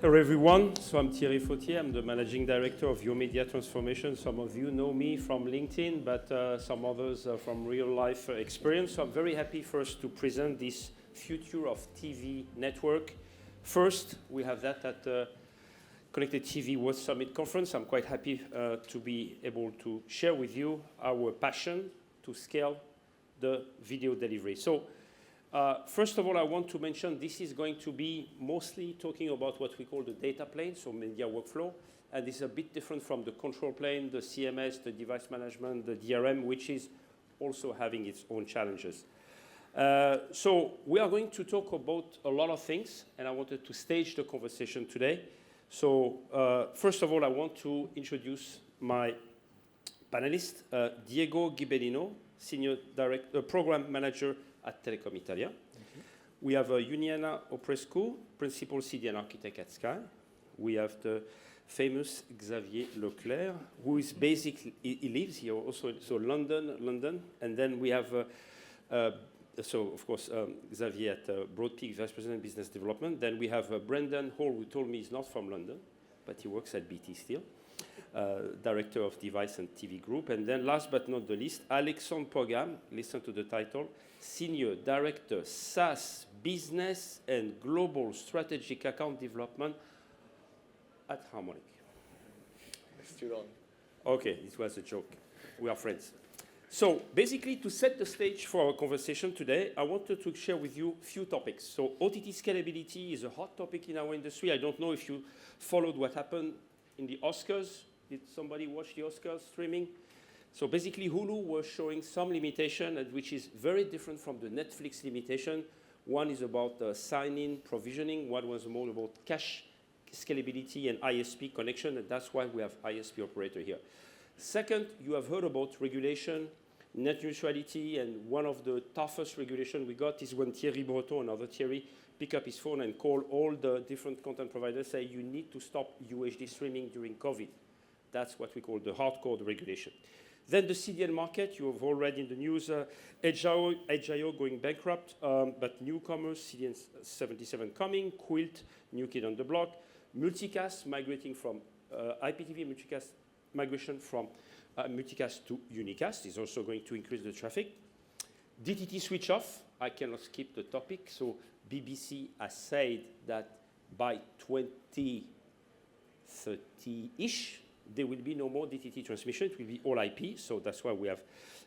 Hello everyone, so I'm Thierry Fautier, I'm the Managing Director of Your Media Transformation. Some of you know me from LinkedIn, but some others from real life experience. So I'm very happy first to present this future of TV network. First, we have that at the Connected TV World Summit Conference. I'm quite happy to be able to share with you our passion to scale the video delivery. So first of all, I want to mention this is going to be mostly talking about what we call the data plane, so media workflow. And this is a bit different from the control plane, the CMS, the device management, the DRM, which is also having its own challenges. So we are going to talk about a lot of things, and I wanted to stage the conversation today. So first of all, I want to introduce my panelist, Diego Gibellino, Senior Program Manager at Telecom Italia. We have Iuniana Oprescu, Principal CDN Architect at Sky. We have the famous Xavier Leclercq, who is basically, he lives here also, so London. And then we have, so of course, Xavier at Broadpeak, Vice President Business Development. Then we have Brendan Hall, who told me he's not from London, but he works at BT still. Director of Device and TV Group. And then last but not the least, Alexandre Paugam, listen to the title, Senior Director, SaaS, Business and Global Strategic Account Development at Harmonic. Still on. Okay, this was a joke. We are friends. So basically, to set the stage for our conversation today, I wanted to share with you a few topics. So OTT scalability is a hot topic in our industry. I don't know if you followed what happened in the Oscars. Did somebody watch the Oscars streaming? So basically, Hulu was showing some limitation, which is very different from the Netflix limitation. One is about sign-in provisioning. One was more about cache scalability and ISP connection, and that's why we have ISP operator here. Second, you have heard about regulation, net neutrality, and one of the toughest regulation we got is when Thierry Breton, another Thierry, pick up his phone and call all the different content providers, say you need to stop UHD streaming during COVID. That's what we call the hardcore regulation. Then the CDN market, you have all read in the news, HIO going bankrupt, but newcomers, CDN 77 coming, Quilt, new kid on the block, multicast migrating from IPTV, multicast migration from multicast to unicast is also going to increase the traffic. DTT switch off, I cannot skip the topic, so BBC has said that by 2030-ish, there will be no more DTT transmission. It will be all IP. So that's why we have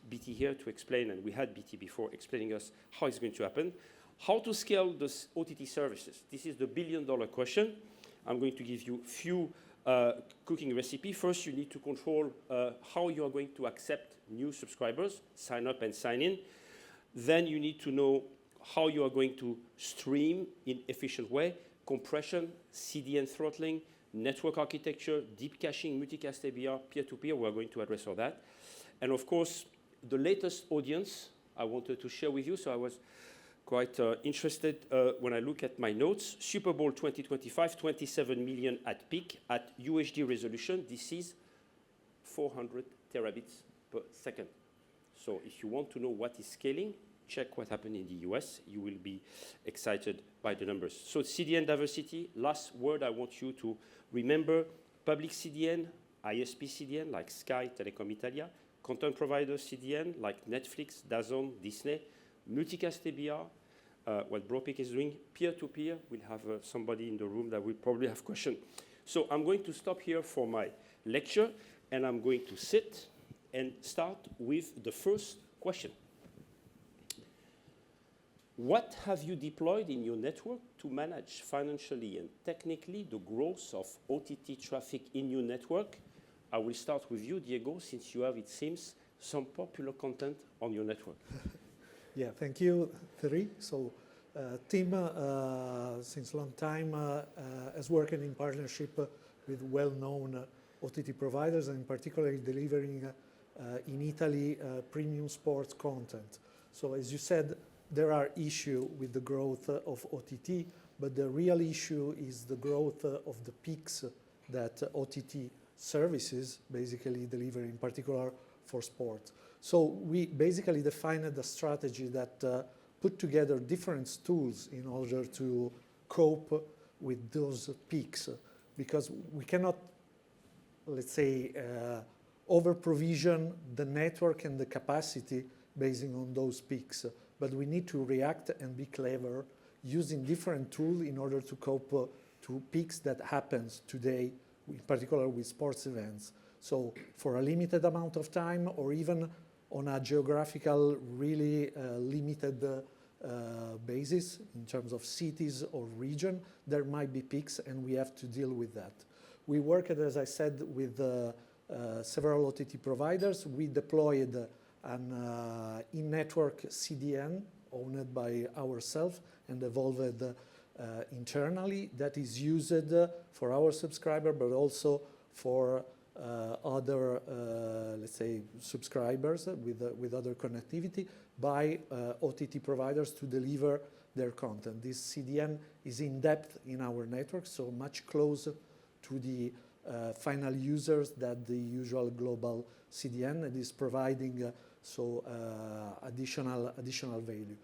BT here to explain, and we had BT before explaining us how it's going to happen. How to scale the OTT services. This is the billion-dollar question. I'm going to give you a few cooking recipes. First, you need to control how you are going to accept new subscribers, sign up and sign in. Then you need to know how you are going to stream in efficient way, compression, CDN throttling, network architecture, deep caching, multicast ABR, peer-to-peer, we are going to address all that. And of course, the latest audience I wanted to share with you, so I was quite interested when I look at my notes. Super Bowl 2025, 27 million at peak, at UHD resolution, this is 400 terabits per second. So if you want to know what is scaling, check what happened in the US. You will be excited by the numbers. So CDN diversity, last word I want you to remember, public CDN, ISP CDN like Sky, Telecom Italia, content provider CDN like Netflix, DAZN, Disney, multicast ABR, what Broadpeak is doing, peer-to-peer, we'll have somebody in the room that will probably have questions. So I'm going to stop here for my lecture, and I'm going to sit and start with the first question. What have you deployed in your network to manage financially and technically the growth of OTT traffic in your network? I will start with you, Diego, since you have, it seems, some popular content on your network. Yeah, thank you, Thierry. So, team, since a long time, has worked in partnership with well-known OTT providers, and particularly delivering in Italy premium sports content. So, as you said, there are issues with the growth of OTT, but the real issue is the growth of the peaks that OTT services basically deliver, in particular for sport. So we basically defined a strategy that put together different tools in order to cope with those peaks, because we cannot, let's say, over-provision the network and the capacity based on those peaks. But we need to react and be clever using different tools in order to cope to peaks that happens today, in particular with sports events. So for a limited amount of time, or even on a geographical, really limited basis in terms of cities or region, there might be peaks, and we have to deal with that. We worked, as I said, with several OTT providers. We deployed an in-network CDN owned by ourselves and evolved internally that is used for our subscriber, but also for other, let's say, subscribers with other connectivity by OTT providers to deliver their content. This CDN is in depth in our network, so much closer to the final users than the usual global CDN, and is providing additional value.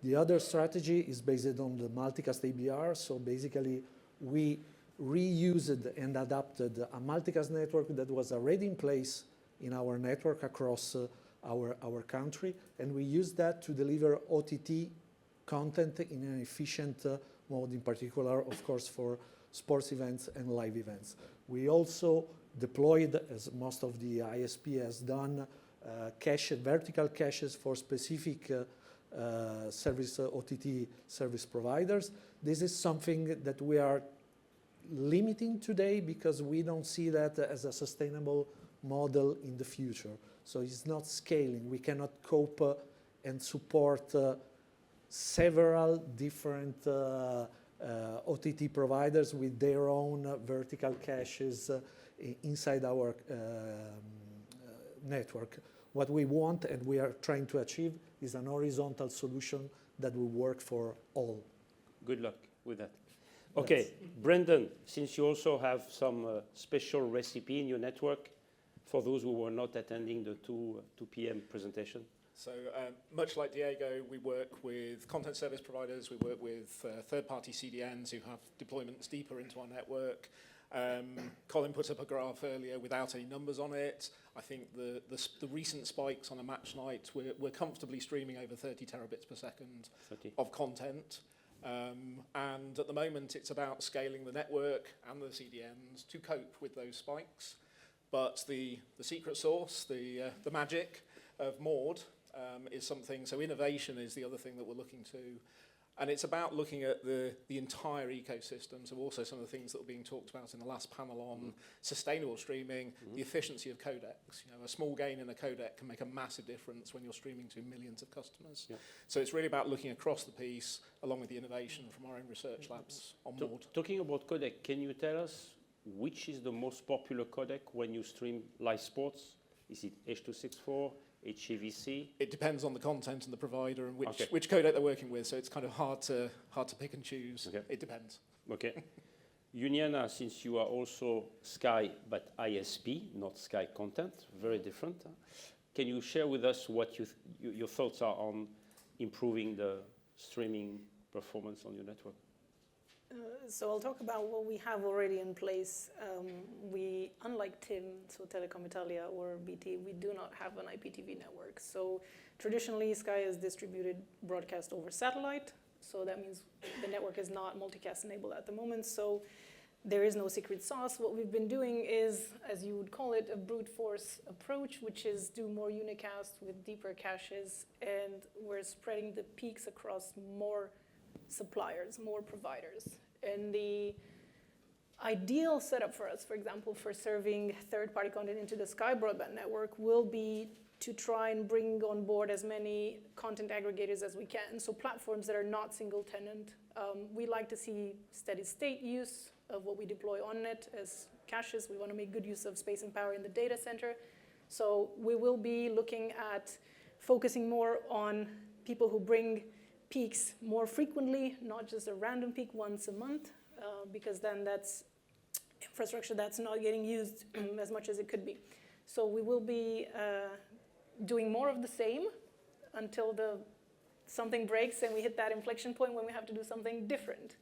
The other strategy is based on the multicast ABR. So basically, we reused and adapted a multicast network that was already in place in our network across our country, and we used that to deliver OTT content in an efficient mode, in particular, of course, for sports events and live events. We also deployed, as most of the ISP has done, vertical caches for specific OTT service providers. This is something that we are limiting today because we don't see that as a sustainable model in the future. So it's not scaling. We cannot cope and support several different OTT providers with their own vertical caches inside our network. What we want and we are trying to achieve is an horizontal solution that will work for all. Good luck with that. Okay, Brendan, since you also have some special recipe in your network for those who were not attending the 2 p.m. presentation. So much like Diego, we work with content service providers, we work with third-party CDNs who have deployments deeper into our network. Colin put up a graph earlier without any numbers on it. I think the recent spikes on a match night, we're comfortably streaming over 30 terabits per second of content. And at the moment, it's about scaling the network and the CDNs to cope with those spikes. But the secret sauce, the magic of Maud is something, so innovation is the other thing that we're looking to. And it's about looking at the entire ecosystem, so also some of the things that were being talked about in the last panel on sustainable streaming, the efficiency of codecs. You know, a small gain in a codec can make a massive difference when you're streaming to millions of customers. Yeah. So it's really about looking across the piece, along with the innovation from our own research labs on board. Talking about codec, can you tell us which is the most popular codec when you stream live sports? Is it H.264? HEVC? It depends on the content and the provider and which codec they're working with, so it's kind of hard to pick and choose. Okay. It depends. Okay. Iuniana, since you are also Sky, but ISP, not Sky content, very different. Can you share with us what your thoughts are on improving the streaming performance on your network? So I'll talk about what we have already in place. We, unlike TIM, so Telecom Italia or BT, we do not have an IPTV network. So traditionally, Sky is distributed broadcast over satellite. So that means the network is not multicast enabled at the moment. So there is no secret sauce. What we've been doing is, as you would call it, a brute force approach, which is do more unicast with deeper caches. And we're spreading the peaks across more suppliers, more providers. And the ideal setup for us, for example, for serving third-party content into the Sky broadband network will be to try and bring on board as many content aggregators as we can. So platforms that are not single tenant. We like to see steady state use of what we deploy on net as caches. We want to make good use of space and power in the data center. So we will be looking at focusing more on people who bring peaks more frequently, not just a random peak once a month, because then that's infrastructure that's not getting used as much as it could be. So we will be doing more of the same until something breaks and we hit that inflection point when we have to do something different.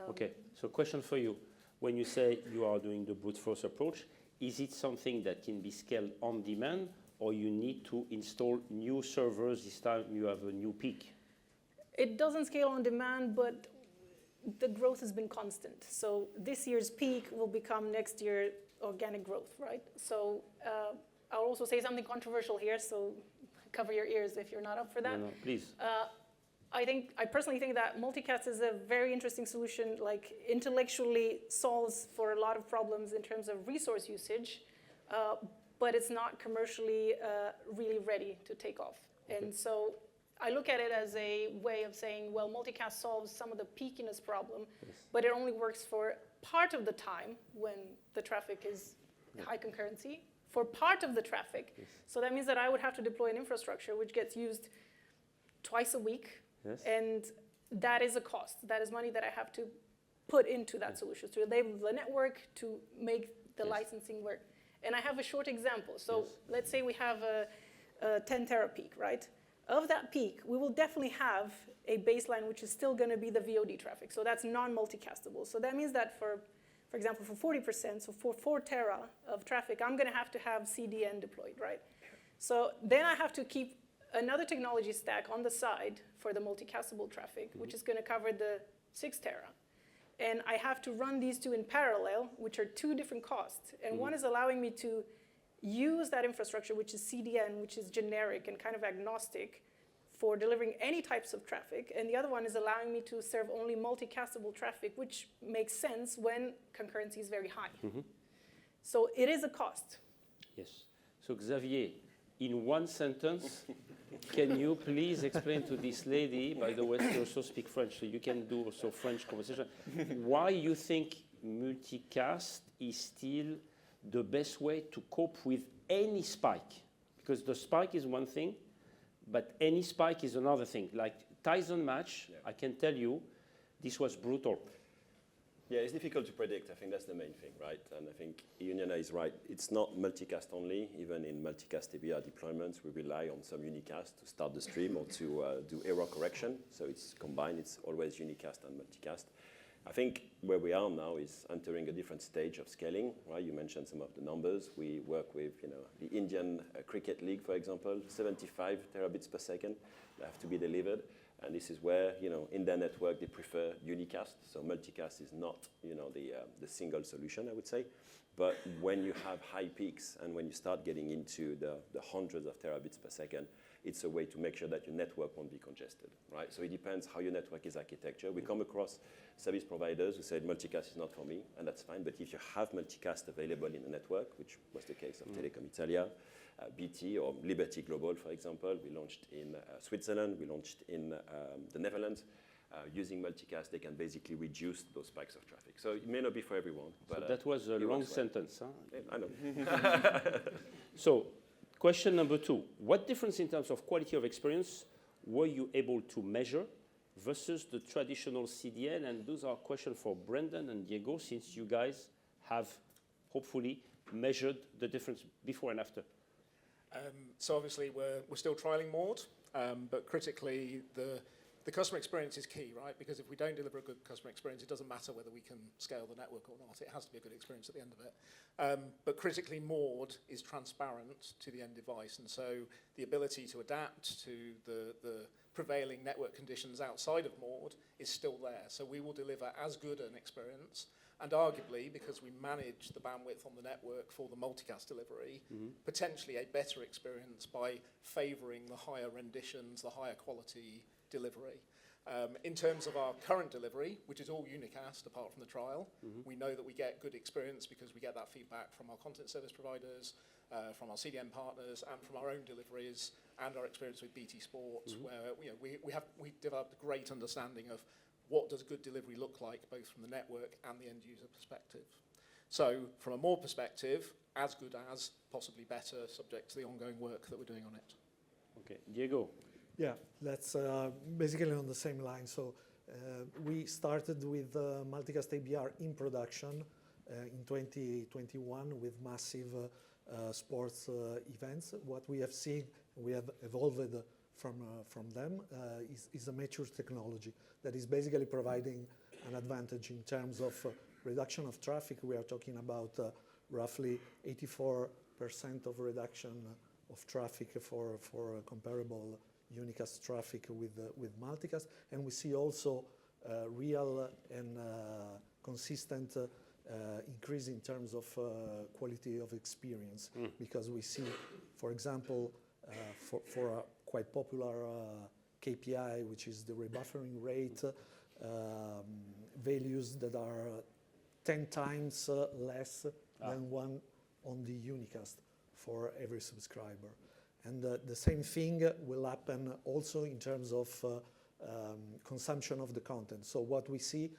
Okay, so question for you. When you say you are doing the brute force approach, is it something that can be scaled on demand, or you need to install new servers this time you have a new peak? It doesn't scale on demand, but the growth has been constant. So this year's peak will become next year organic growth, right? So I'll also say something controversial here, so cover your ears if you're not up for that. No, please. I personally think that multicast is a very interesting solution, like intellectually solves for a lot of problems in terms of resource usage, but it's not commercially really ready to take off. Okay. And so I look at it as a way of saying, well, multicast solves some of the peakiness problem, yes, but it only works for part of the time when the traffic is high concurrency, for part of the traffic. Yes. So that means that I would have to deploy an infrastructure which gets used twice a week. Yes. And that is a cost. That is money that I have to put into that solution, to enable the network, to make the licensing work. And I have a short example. So let's say we have a 10 tera peak, right? Of that peak, we will definitely have a baseline which is still going to be the VOD traffic. So that's non-multicastable. So that means that for example, for 40%, so for 4 tera of traffic, I'm going to have CDN deployed, right? So then I have to keep another technology stack on the side for the multicastable traffic, which is going to cover the 6 tera. And I have to run these two in parallel, which are two different costs. And one is allowing me to use that infrastructure, which is CDN, which is generic and kind of agnostic for delivering any types of traffic. And the other one is allowing me to serve only multicastable traffic, which makes sense when concurrency is very high. So it is a cost. Yes. So Xavier, in one sentence, can you please explain to this lady, by the way, she also speaks French, so you can do also French conversation, why you think multicast is still the best way to cope with any spike? Because the spike is one thing, but any spike is another thing. Like Tyson match, I can tell you, this was brutal. Yeah, it's difficult to predict. I think that's the main thing, right? And I think Iuniana is right. It's not multicast only. Even in multicast ABR deployments, we rely on some unicast to start the stream or to do error correction. So it's combined. It's always unicast and multicast. I think where we are now is entering a different stage of scaling, right? You mentioned some of the numbers. We work with, the Indian Cricket League, for example, 75 terabits per second that have to be delivered. And this is where, in their network, they prefer unicast. So multicast is not, the single solution, I would say. But when you have high peaks and when you start getting into the hundreds of terabits per second, it's a way to make sure that your network won't be congested, right? So it depends how your network is architecture. We come across service providers who said multicast is not for me, and that's fine. But if you have multicast available in the network, which was the case of Telecom Italia, BT or Liberty Global, for example, we launched in Switzerland, we launched in the Netherlands. Using multicast, they can basically reduce those spikes of traffic. So it may not be for everyone. But so that was a long sentence, huh? I know. So, question number 2. What difference in terms of quality of experience were you able to measure versus the traditional CDN? And those are questions for Brendan and Diego, since you guys have hopefully measured the difference before and after. So obviously we're still trialing Maud, but critically the customer experience is key, right? Because if we don't deliver a good customer experience, it doesn't matter whether we can scale the network or not. It has to be a good experience at the end of it. But critically, Maud is transparent to the end device, and so the ability to adapt to the prevailing network conditions outside of Maud is still there. So we will deliver as good an experience, and arguably, because we manage the bandwidth on the network for the multicast delivery, potentially a better experience by favouring the higher renditions, the higher quality delivery. In terms of our current delivery, which is all unicast apart from the trial, we know that we get good experience because we get that feedback from our content service providers, from our CDN partners, and from our own deliveries and our experience with BT Sports, where we developed a great understanding of what does good delivery look like, both from the network and the end user perspective. So from a more perspective, as good as, possibly better, subject to the ongoing work that we're doing on it. Okay, Diego. Yeah, that's basically on the same line. So we started with multicast ABR in production in 2021 with massive sports events. What we have seen, we have evolved from them, is a mature technology that is basically providing an advantage in terms of reduction of traffic. We are talking about roughly 84% of reduction of traffic for comparable unicast traffic with multicast. And we see also real and consistent increase in terms of quality of experience, because we see, for example, for a quite popular KPI, which is the rebuffering rate, values that are 10 times less than one on the unicast for every subscriber. And the same thing will happen also in terms of consumption of the content. So what we see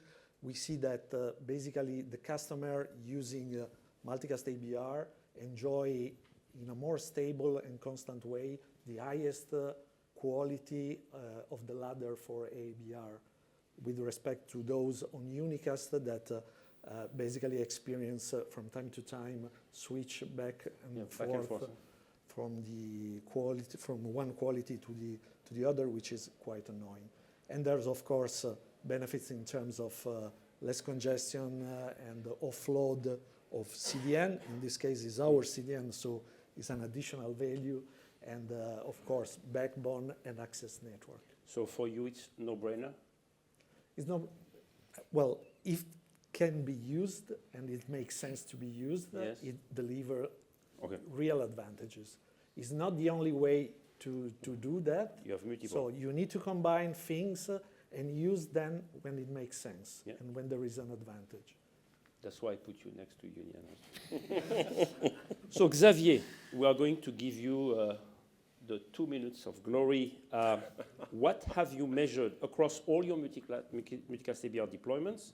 that basically the customer using multicast ABR enjoy in a more stable and constant way the highest quality of the ladder for ABR with respect to those on unicast that basically experience from time to time switch back and forth from the quality, from one quality to the other, which is quite annoying. And there's of course benefits in terms of less congestion and offload of CDN. In this case, is our CDN, so it's an additional value, and of course backbone and access network. So for you, it's no-brainer? It's not, well, if can be used and it makes sense to be used, yes, it delivers real advantages. It's not the only way to do that. You have multiple. So you need to combine things and use them when it makes sense and when there is an advantage. That's why I put you next to Iuniana. So Xavier, we are going to give you the 2 minutes of glory. What have you measured across all your multicast ABR deployments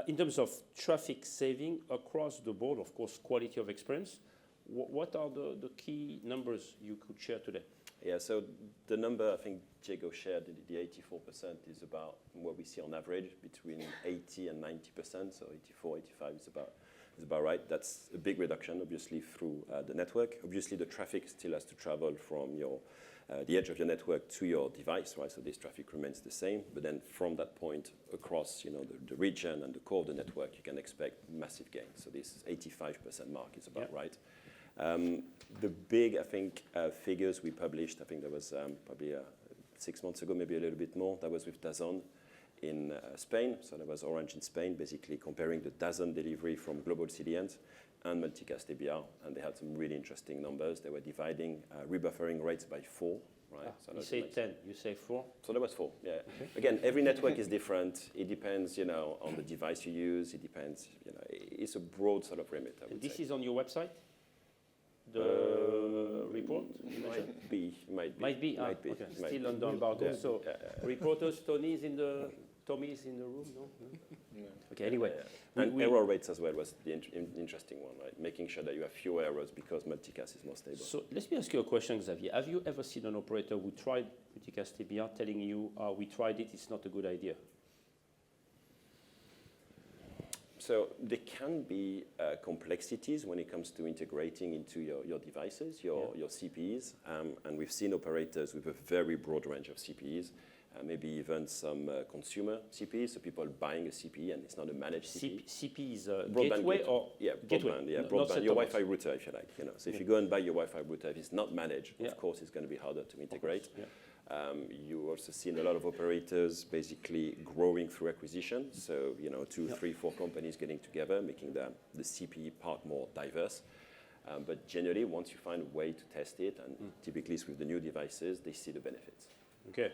in terms of traffic saving across the board, of course, quality of experience? What are the key numbers you could share today? Yeah, so the number I think Diego shared, the 84%, is about what we see on average between 80 and 90%. So 84, 85 is about right. That's a big reduction, obviously, through the network. Obviously, the traffic still has to travel from your the edge of your network to your device, right? So this traffic remains the same. But then from that point across, the region and the core of the network, you can expect massive gains. So this 85% mark is about right. The big, I think, figures we published, I think that was probably 6 months ago, maybe a little bit more. That was with DAZN in Spain. So that was Orange in Spain, basically comparing the DAZN delivery from global CDNs and multicast ABR. And they had some really interesting numbers. They were dividing rebuffering rates by 4. Right? So you say 10, you say 4? So that was 4, yeah. Okay. Again, every network is different. It depends, on the device you use. It depends, it's a broad sort of remit, I would say. This is on your website? The report? Might be. Okay. Still under embargo. Yeah. So reporters, Tommy is in the room, no? Okay, anyway. And error rates as well was the interesting one, right? Making sure that you have fewer errors because multicast is more stable. So let me ask you a question, Xavier. Have you ever seen an operator who tried multicast ABR telling you, we tried it, it's not a good idea? So there can be complexities when it comes to integrating into your devices, your CPEs, and we've seen operators with a very broad range of CPEs, maybe even some consumer CPEs, so people buying a CPE and it's not a managed CPE. CPE is a gateway or gateway? Broadband, yeah, broadband, your Wi-Fi router, if you like. So if you go and buy your Wi-Fi router, if it's not managed, of course it's going to be harder to integrate. You also seen a lot of operators basically growing through acquisition. So, 2, 3, 4 companies getting together, making the CPE part more diverse. But generally, once you find a way to test it, and typically it's with the new devices, they see the benefits. Okay.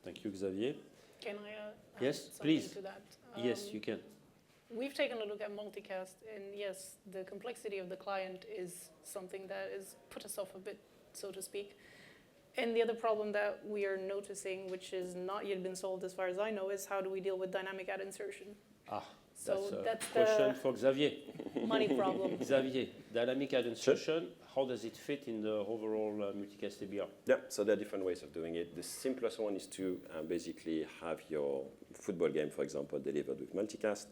Thank you, Xavier. Can I yes, something please. to that? Yes, you can. We've taken a look at multicast, and yes, the complexity of the client is something that has put us off a bit, so to speak. And the other problem that we are noticing, which has not yet been solved as far as I know, is how do we deal with dynamic ad insertion? So that's a question for Xavier. Money problem. Xavier, dynamic ad insertion, how does it fit in the overall multicast ABR? Yeah, so there are different ways of doing it. The simplest one is to basically have your football game, for example, delivered with multicast.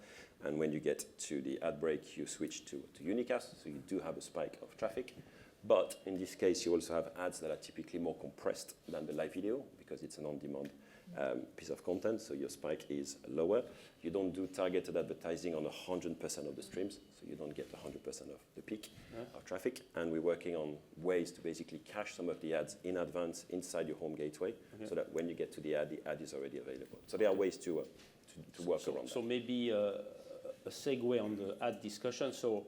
And when you get to the ad break, you switch to unicast. So you do have a spike of traffic. But in this case, you also have ads that are typically more compressed than the live video because it's an on-demand piece of content, so your spike is lower. You don't do targeted advertising on 100% of the streams, so you don't get 100% of the peak of traffic. And we're working on ways to basically cache some of the ads in advance inside your home gateway, so that when you get to the ad is already available. So there are ways to work around that. So maybe a segue on the ad discussion. So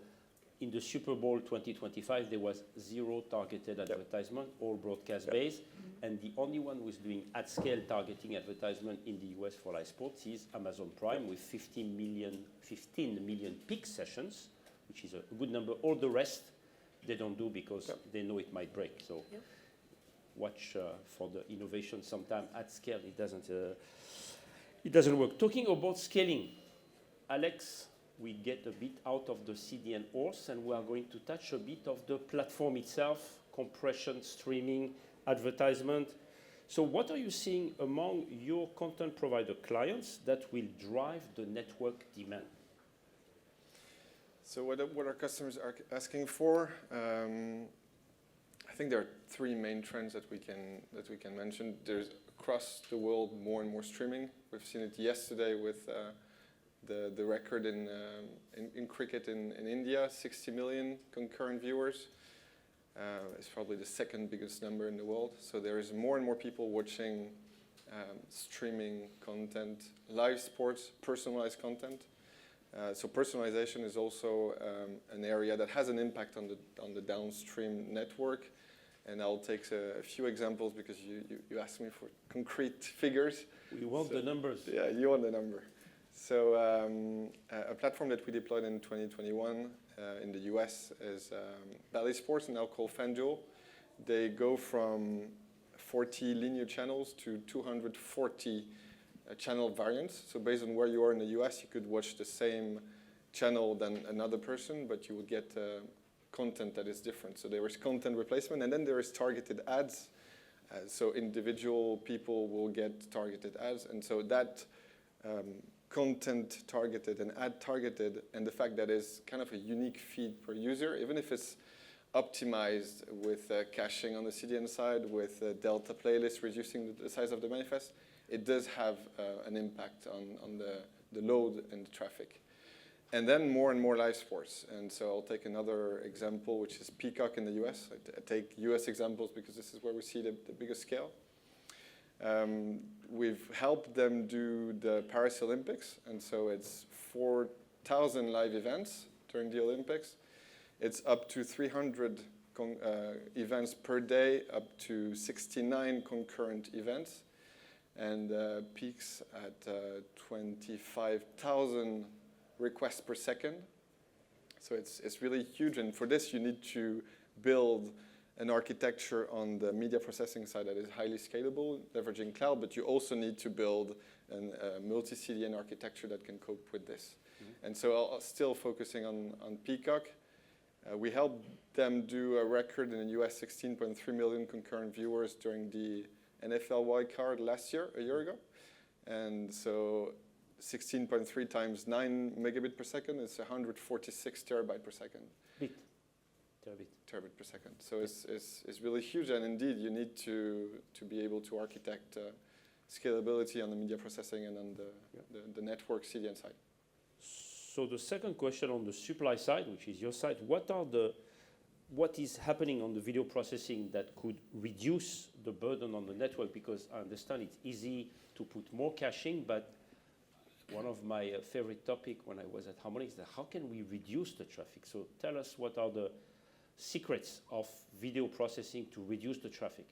in the Super Bowl 2025, there was 0 targeted advertisement, all broadcast-based. And the only one who's doing at-scale targeting advertisement in the US for live sports is Amazon Prime with 15 million peak sessions, which is a good number. All the rest, they don't do because they know it might break. So watch for the innovation. Sometimes at scale, it doesn't work. Talking about scaling, Alex, we get a bit out of the CDN horse, and we are going to touch a bit of the platform itself, compression, streaming, advertisement. So what are you seeing among your content provider clients that will drive the network demand? So what our customers are asking for, I think there are 3 main trends that we can mention. There's across the world more and more streaming. We've seen it yesterday with the record in cricket in India, 60 million concurrent viewers. It's probably the 2nd biggest number in the world. So there is more and more people watching streaming content, live sports, personalized content. So personalization is also an area that has an impact on the downstream network. And I'll take a few examples because you asked me for concrete figures. We want the numbers. Yeah, you want the number. So a platform that we deployed in 2021 in the US is Bally Sports, now called FanDuel. They go from 40 linear channels to 240 channel variants. So based on where you are in the US, you could watch the same channel than another person, but you would get content that is different. So there is content replacement, and then there is targeted ads. So individual people will get targeted ads, and so that content targeted and ad targeted, and the fact that is kind of a unique feed per user, even if it's optimized with caching on the CDN side, with Delta playlist reducing the size of the manifest, it does have an impact on the load and the traffic. And then more and more live sports. And so I'll take another example, which is Peacock in the US. I take US examples because this is where we see the biggest scale. We've helped them do the Paris Olympics, and so it's 4,000 live events during the Olympics. It's up to 300 events per day, up to 69 concurrent events, and peaks at 25,000 requests per second. So it's really huge, and for this you need to build an architecture on the media processing side that is highly scalable, leveraging cloud, but you also need to build a multi-CDN architecture that can cope with this. And so I'll still focusing on Peacock. We helped them do a record in the US, 16.3 million concurrent viewers during the NFL wildcard a year ago. And so 16.3 times 9 megabit per second is 146 terabyte per second. Terabit per second. So it's really huge, and indeed you need to be able to architect scalability on the media processing and on the network CDN side. So the second question on the supply side, which is your side, what is happening on the video processing that could reduce the burden on the network? Because I understand it's easy to put more caching, but one of my favorite topic when I was at Harmonic is that how can we reduce the traffic? So tell us what are the secrets of video processing to reduce the traffic?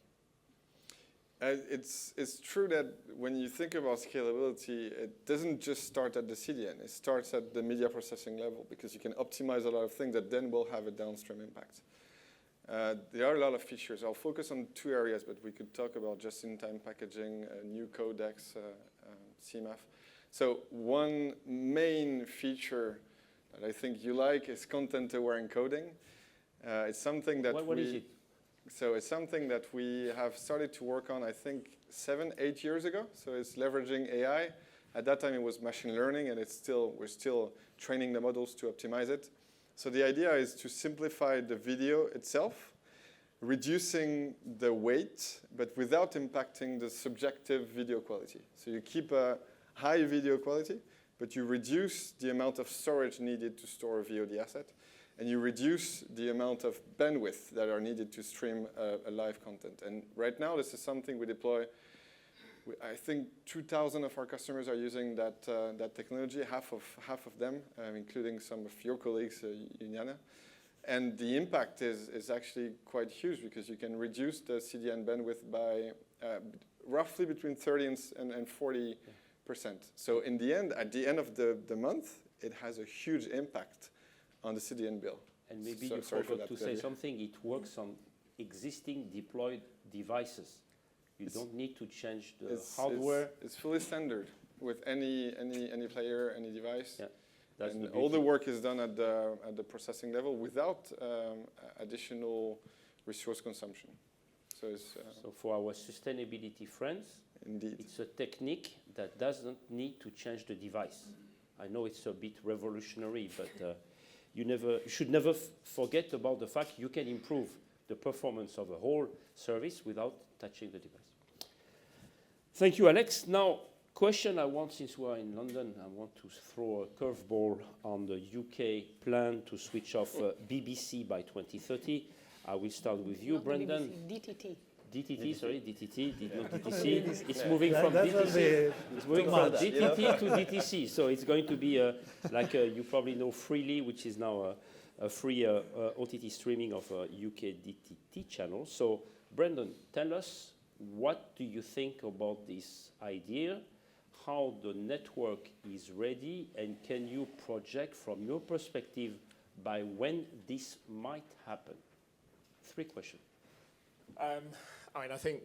It's true that when you think about scalability, it doesn't just start at the CDN. It starts at the media processing level because you can optimize a lot of things that then will have a downstream impact. There are a lot of features. I'll focus on 2 areas, but we could talk about just-in-time packaging, new codecs, CMAF. So one main feature that I think you like is content-aware encoding. It's something that what is it? So it's something that we have started to work on, I think, 7-8 years ago. So it's leveraging AI. At that time, it was machine learning, and we're still training the models to optimize it. So the idea is to simplify the video itself reducing the weight, but without impacting the subjective video quality. So you keep a high video quality, but you reduce the amount of storage needed to store a VOD asset, and you reduce the amount of bandwidth that are needed to stream a live content. And right now, this is something we deploy. I think 2,000 of our customers are using that technology, half of them, including some of your colleagues, Iuniana. And the impact is actually quite huge because you can reduce the CDN bandwidth by roughly between 30 and 40%. So in the end, at the end of the month, it has a huge impact on the CDN bill. And maybe you forgot to say something. It works on existing deployed devices. You don't need to change the hardware. It's fully standard with any player, any device. Yeah. And all the work is done at the processing level without additional resource consumption. So, so for our sustainability friends, indeed, it's a technique that doesn't need to change the device. I know it's a bit revolutionary, but you should never forget about the fact you can improve the performance of a whole service without touching the device. Thank you, Alex. Now, question I want, since we're in London, I want to throw a curveball on the UK plan to switch off BBC by 2030. I will start with you, Not Brendan. BBC, DTT. DTT, not DTC. It's moving from DTC. It's moving from DTT to DTC. So it's going to be like you probably know Freely, which is now a free OTT streaming of UK DTT channel. So Brendan, tell us, what do you think about this idea? How the network is ready, and can you project from your perspective by when this might happen? 3 questions. I think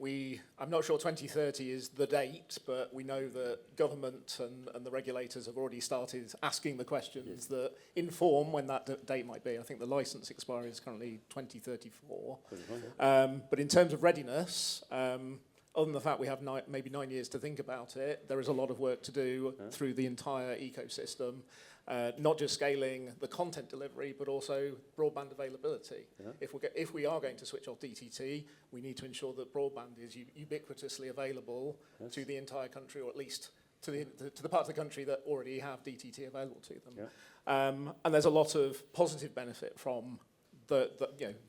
I'm not sure 2030 is the date, but we know that government and the regulators have already started asking the questions that inform when that date might be. I think the license expiry is currently 2034. But in terms of readiness, other than the fact we have maybe 9 years to think about it, there is a lot of work to do through the entire ecosystem, not just scaling the content delivery, but also broadband availability. If we are going to switch off DTT, we need to ensure that broadband is ubiquitously available to the entire country, or at least to the parts of the country that already have DTT available to them. And there's a lot of positive benefit from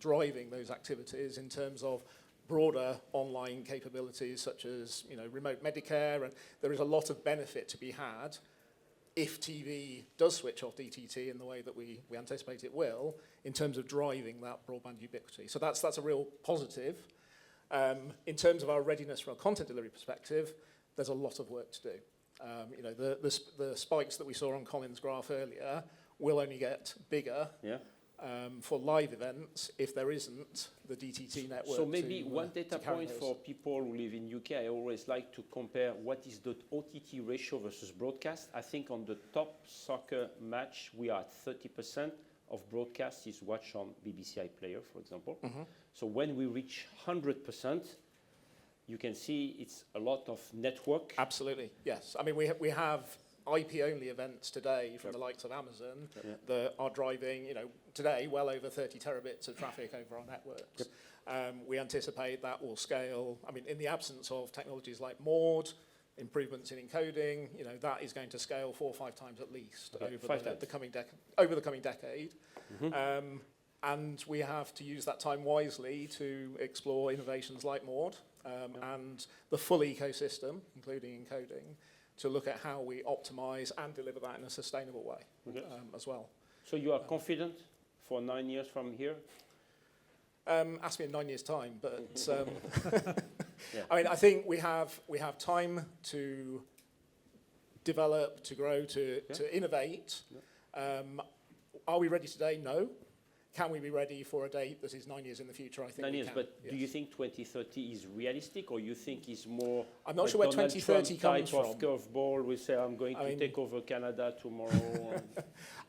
driving those activities in terms of broader online capabilities such as remote Medicare, and there is a lot of benefit to be had if TV does switch off DTT in the way that we anticipate it will, in terms of driving that broadband ubiquity. So that's a real positive. In terms of our readiness from a content delivery perspective, there's a lot of work to do. The spikes that we saw on Colin's graph earlier will only get bigger. For live events, if there isn't the DTT network. So maybe one data point for people who live in UK, I always like to compare what is the OTT ratio versus broadcast. I think on the top soccer match, we are at 30% of broadcast is watched on BBC iPlayer, for example. So when we reach 100%, you can see it's a lot of network. Absolutely, yes. I mean, we have IP-only events today from the likes of Amazon that are driving, today well over 30 terabits of traffic over our networks. We anticipate that will scale. I mean, in the absence of technologies like Maud, improvements in encoding, that is going to scale 4 or 5 times at least over the coming decade. And we have to use that time wisely to explore innovations like Maud and the full ecosystem, including encoding, to look at how we optimize and deliver that in a sustainable way as well. So you are confident for 9 years from here? Ask me in 9 years' time, but I mean, I think we have time to develop, to grow, to innovate. Are we ready today? No. Can we be ready for a date that is 9 years in the future? I think 9 years, can. but do you think 2030 is realistic, or you think it's more? I'm not sure where 2030 comes from. Type of curveball, we say I'm going to take over Canada tomorrow.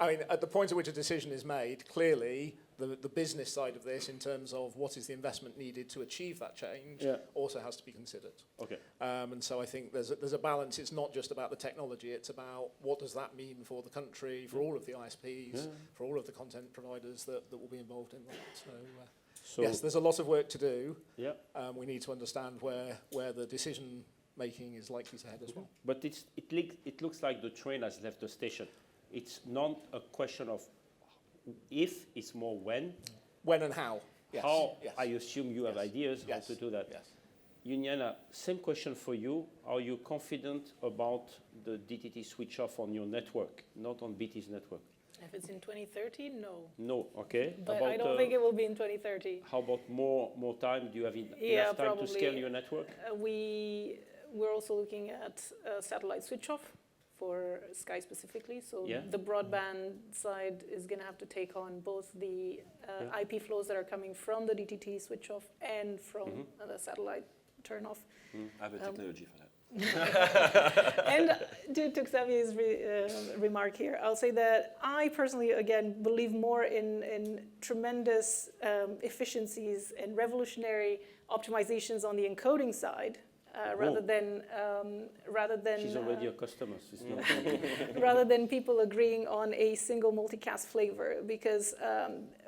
I mean, at the point at which a decision is made, clearly the business side of this, in terms of what is the investment needed to achieve that change, also has to be considered. Okay. And so I think there's a balance. It's not just about the technology. It's about what does that mean for the country, for all of the ISPs, for all of the content providers that will be involved in that. So Yes, there's a lot of work to do. yeah, We need to understand where the decision making is likely to head as well. but it looks like the train has left the station. It's not a question of if, it's more when. When and how. Yes. How, yes. I assume you have Yes. ideas Yes. how to do that. Yes. Iuniana, same question for you. Are you confident about the DTT switch off on your network, not on BT's network? If it's in 2030, no. No, okay. But I don't think it will be in 2030. How about more time? Do you have Yeah, enough time probably. to scale your network? We're also looking at satellite switch off for Sky specifically. So Yeah. the broadband side is going to have to take on both the IP flows that are coming from the DTT switch off and from the satellite turn off. I have a technology for that. And to Xavier's remark here, I'll say that I personally, again, believe more in tremendous efficiencies and revolutionary optimizations on the encoding side, rather than She's already a customer. So it's not rather than people agreeing on a single multicast flavor. Because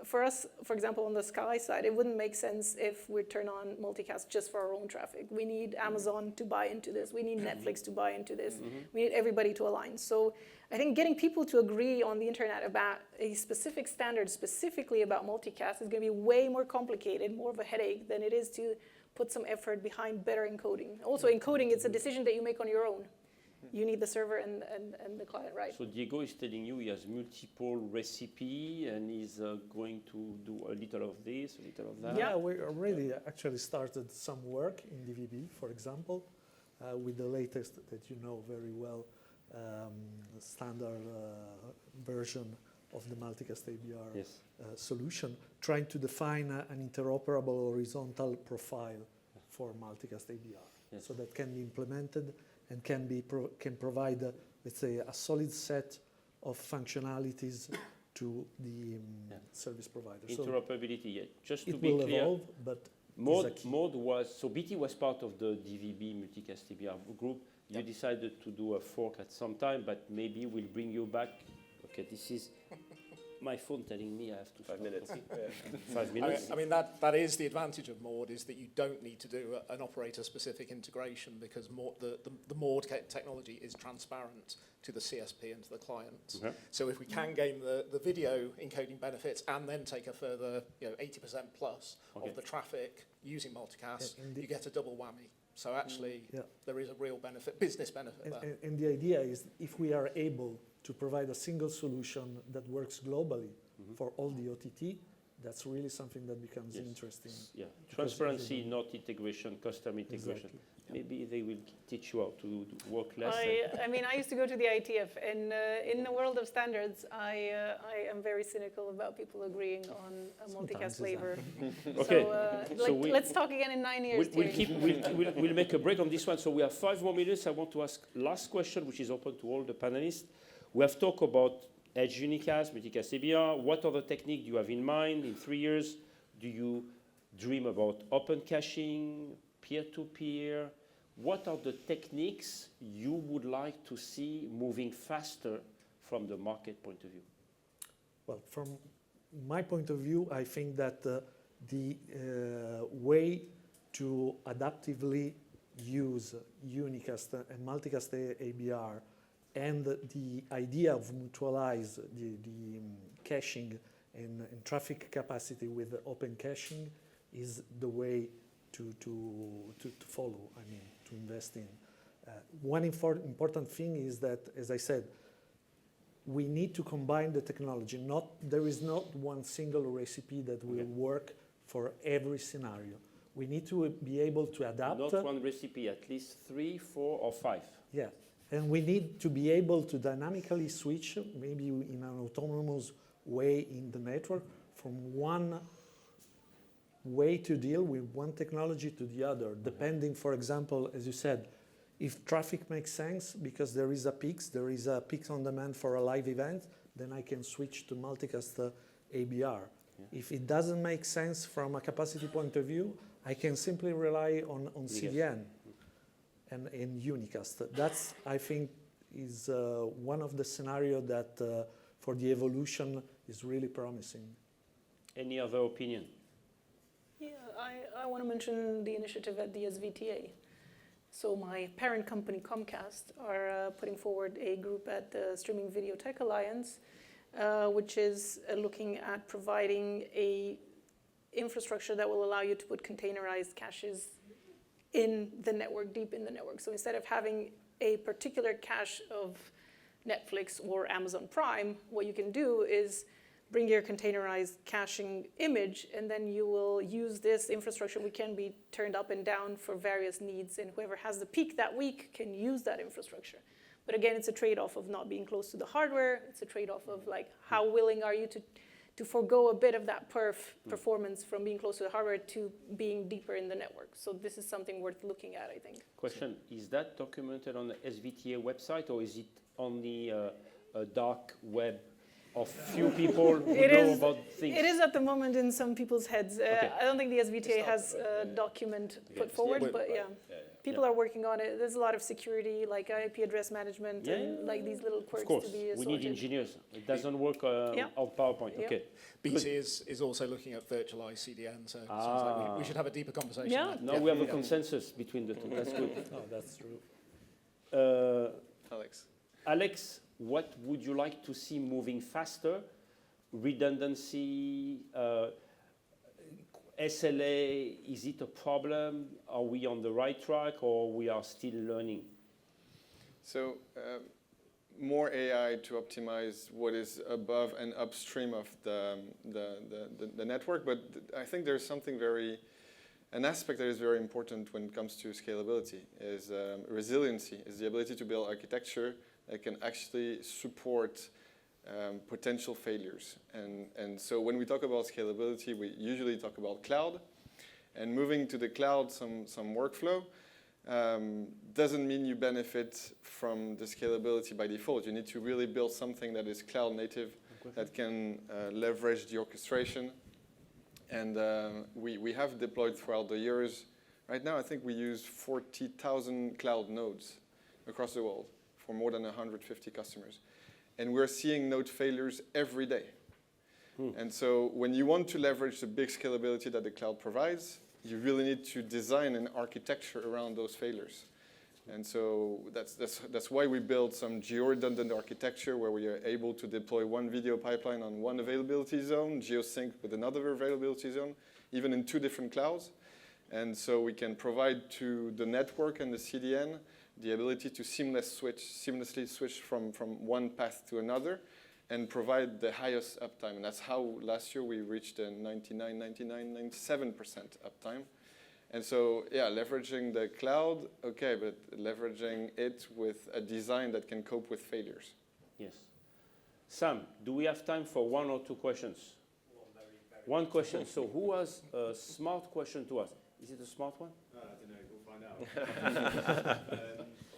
for us, for example, on the Sky side, it wouldn't make sense if we turn on multicast just for our own traffic. We need Amazon to buy into this. We need Netflix to buy into this. We need everybody to align. So I think getting people to agree on the internet about a specific standard specifically about multicast is going to be way more complicated, more of a headache than it is to put some effort behind better encoding. Also, encoding, it's a decision that you make on your own. You need the server and the client, right? So Diego is telling you he has multiple recipe and he's going to do a little of this, a little of that. Yeah, we already actually started some work in DVB, for example, with the latest that you know very well, standard version of the multicast ABR Yes. solution, trying to define an interoperable horizontal profile for multicast ABR. Yes. So that can be implemented and can provide, let's say, a solid set of functionalities to the service provider. Interoperability, yeah. Just to It be will clear, evolve, but Mode was, so BT was part of the DVB multicast ABR group. You decided to do a fork at some time, but maybe we'll bring you back. Okay, this is my phone telling me I have to 5 minutes. Okay. 5 minutes. I mean that is the advantage of Maude, is that you don't need to do an operator-specific integration, because the Maude technology is transparent to the CSP and to the client. Okay. So if we can gain the video encoding benefits and then take a further 80% plus of the traffic using multicast, you get a double whammy. So actually, there is a real benefit, business benefit there. And the idea is, if we are able to provide a single solution that works globally for all the OTT, that's really something that becomes interesting. Yeah, transparency, not integration, custom integration. Exactly. Maybe they will teach you how to work less. I mean, I used to go to the ITF, and in the world of standards, I am very cynical about people agreeing on a multicast flavor. Okay. So, let's talk again in 9 years. We'll make a break on this one. So we have 5 more minutes. I want to ask last question, which is open to all the panelists. We have talked about edge unicast, multicast ABR. What other technique do you have in mind in 3 years? Do you dream about open caching, peer-to-peer? What are the techniques you would like to see moving faster from the market point of view? Well, from my point of view, I think that the way to adaptively use unicast and multicast ABR, and the idea of mutualize the caching and traffic capacity with the open caching is the way to follow, I mean, to invest in. One important thing is that, as I said, we need to combine the technology. There is not one single recipe that will work for every scenario. We need to be able to adapt. Not one recipe, at least 3, 4, or 5. Yeah, and we need to be able to dynamically switch, maybe in an autonomous way in the network, from one way to deal with one technology to the other, depending, for example, as you said, if traffic makes sense because there is a peaks on demand for a live event, then I can switch to multicast ABR. Yeah. If it doesn't make sense from a capacity point of view, I can simply rely on CDN and unicast. That's, I think, is one of the scenarios that for the evolution is really promising. Any other opinion? I want to mention the initiative at the SVTA. So my parent company, Comcast, are putting forward a group at the Streaming Video Tech Alliance, which is looking at providing a infrastructure that will allow you to put containerized caches in the network, deep in the network. So instead of having a particular cache of Netflix or Amazon Prime, what you can do is bring your containerized caching image, and then you will use this infrastructure, which can be turned up and down for various needs, and whoever has the peak that week can use that infrastructure. But again, it's a trade-off of not being close to the hardware. It's a trade-off of like, how willing are you to forgo a bit of that performance from being close to the hardware to being deeper in the network. So this is something worth looking at, I think. Question, is that documented on the SVTA website, or is it only a dark web of few people who know about things? It is at the moment in some people's heads. Okay. I don't think the SVTA has a document put forward, but yeah. People are working on it. There's a lot of security, like IP address management, and like these little quirks of course, to be we sorted. need engineers. It doesn't work on PowerPoint. Yeah. Okay. BT is also looking at virtualized CDN, so it seems like we should have a deeper conversation. Yeah. Now we have a consensus between the two. That's good. Oh, that's true. Alex. What would you like to see moving faster? Redundancy, SLA, is it a problem? Are we on the right track, or we are still learning? So more AI to optimize what is above and upstream of the network, but I think there's something an aspect that is very important when it comes to scalability is resiliency, is the ability to build architecture that can actually support potential failures. And so when we talk about scalability, we usually talk about cloud. And moving to the cloud, some workflow doesn't mean you benefit from the scalability by default. You need to really build something that is cloud native, that can leverage the orchestration. And we have deployed throughout the years. Right now, I think we use 40,000 cloud nodes across the world for more than 150 customers. And we're seeing node failures every day. And so when you want to leverage the big scalability that the cloud provides, you really need to design an architecture around those failures. And so that's why we build some geo-redundant architecture where we are able to deploy one video pipeline on one availability zone, geo-sync with another availability zone, even in 2 different clouds. And so we can provide to the network and the CDN the ability to seamlessly switch from one path to another and provide the highest uptime. And that's how last year we reached a 97% uptime. And so, yeah, leveraging the cloud, okay, but leveraging it with a design that can cope with failures. Yes. Sam, do we have time for 1 or 2 questions? One question. So who has a smart question to ask? Is it a smart one? I don't know. We'll find out.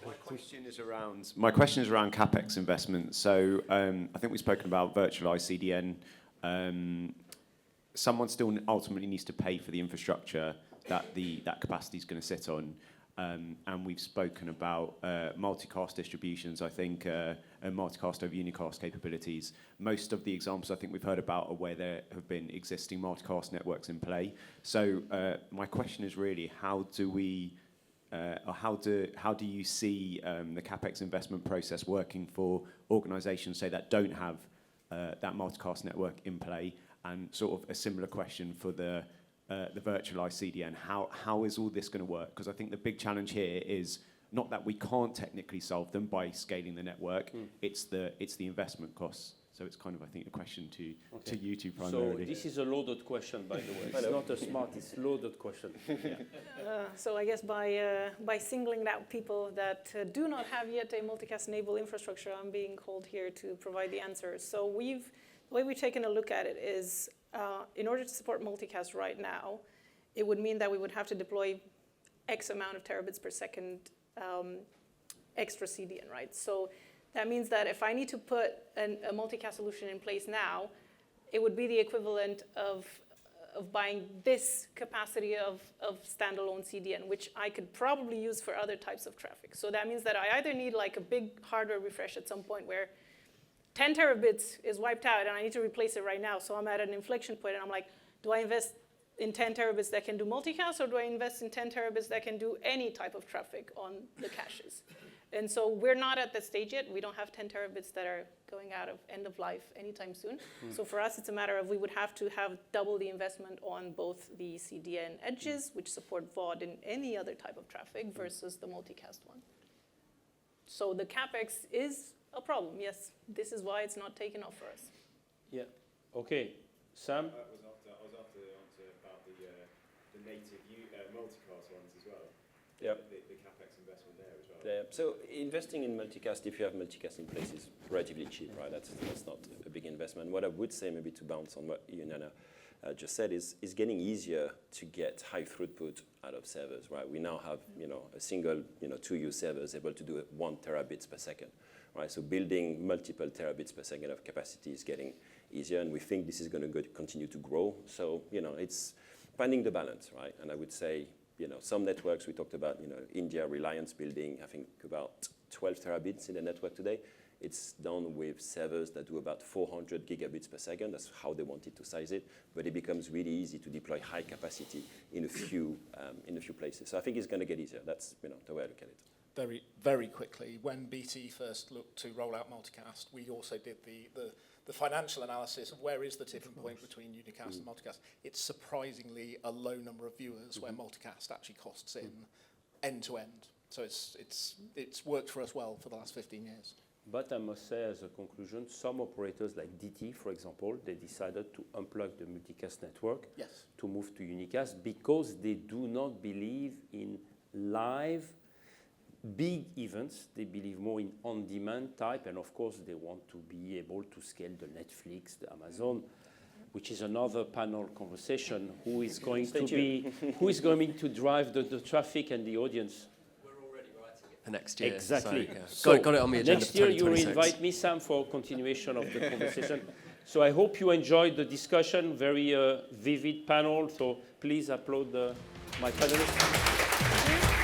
My question is around CapEx investment. So I think we've spoken about virtualized CDN. Someone still ultimately needs to pay for the infrastructure that capacity is going to sit on. And we've spoken about multicast distributions, I think, and multicast over unicast capabilities. Most of the examples I think we've heard about are where there have been existing multicast networks in play. So my question is really, how do you see the CapEx investment process working for organizations, say, that don't have that multicast network in play? And sort of a similar question for the virtualized CDN. How is all this going to work? Because I think the big challenge here is not that we can't technically solve them by scaling the network. It's the investment costs. So it's kind of, I think, a question to you two primarily. So this is a loaded question, by the way. It's not a smart, it's loaded question. Yeah. So I guess by singling out people that do not have yet a multicast-enabled infrastructure, I'm being called here to provide the answers. So the way we've taken a look at it is, in order to support multicast right now, it would mean that we would have to deploy X amount of terabits per second extra CDN, right? So that means that if I need to put a multicast solution in place now, it would be the equivalent of buying this capacity of standalone CDN, which I could probably use for other types of traffic. So that means that I either need like a big hardware refresh at some point where 10 terabits is wiped out and I need to replace it right now. So I'm at an inflection point and I'm like, do I invest in 10 terabits that can do multicast, or do I invest in 10 terabits that can do any type of traffic on the caches? And so we're not at that stage yet. We don't have 10 terabits that are going out of end of life anytime soon. So for us, it's a matter of we would have to have double the investment on both the CDN edges, which support VOD and any other type of traffic, versus the multicast one. So the CapEx is a problem, yes. This is why it's not taken off for us. Yeah. Okay. Sam? I was after about the native multicast ones as well. Yep. The capex investment there as well. Yeah. So investing in multicast, if you have multicast in place, is relatively cheap, right? That's not a big investment. What I would say, maybe to bounce on what Iuniana just said, is getting easier to get high throughput out of servers, right? We now have a single 2U servers able to do 1 terabits per second, right? So building multiple terabits per second of capacity is getting easier, and we think this is going to continue to grow. So it's finding the balance, right? And I would say some networks we talked about, India Reliance building, I think about 12 terabits in the network today. It's done with servers that do about 400 gigabits per second. That's how they wanted to size it. But it becomes really easy to deploy high capacity in a few places. So I think it's going to get easier. That's the way I look at it. Very, very quickly, when BT first looked to roll out multicast, we also did the financial analysis of where is the tipping point between unicast and multicast. It's surprisingly a low number of viewers where multicast actually costs in end to end. So it's worked for us well for the last 15 years. But I must say, as a conclusion, some operators like DT, for example, they decided to unplug the multicast network to move to unicast because they do not believe in live big events. They believe more in on-demand type, and of course, they want to be able to scale the Netflix, the Amazon, which is another panel conversation. Who is going to drive the traffic and the audience? For next year. Exactly. So, got it on the agenda next for year you will 2026. invite me, Sam, for continuation of the conversation. So I hope you enjoyed the discussion, very vivid panel. So please applaud my panelists.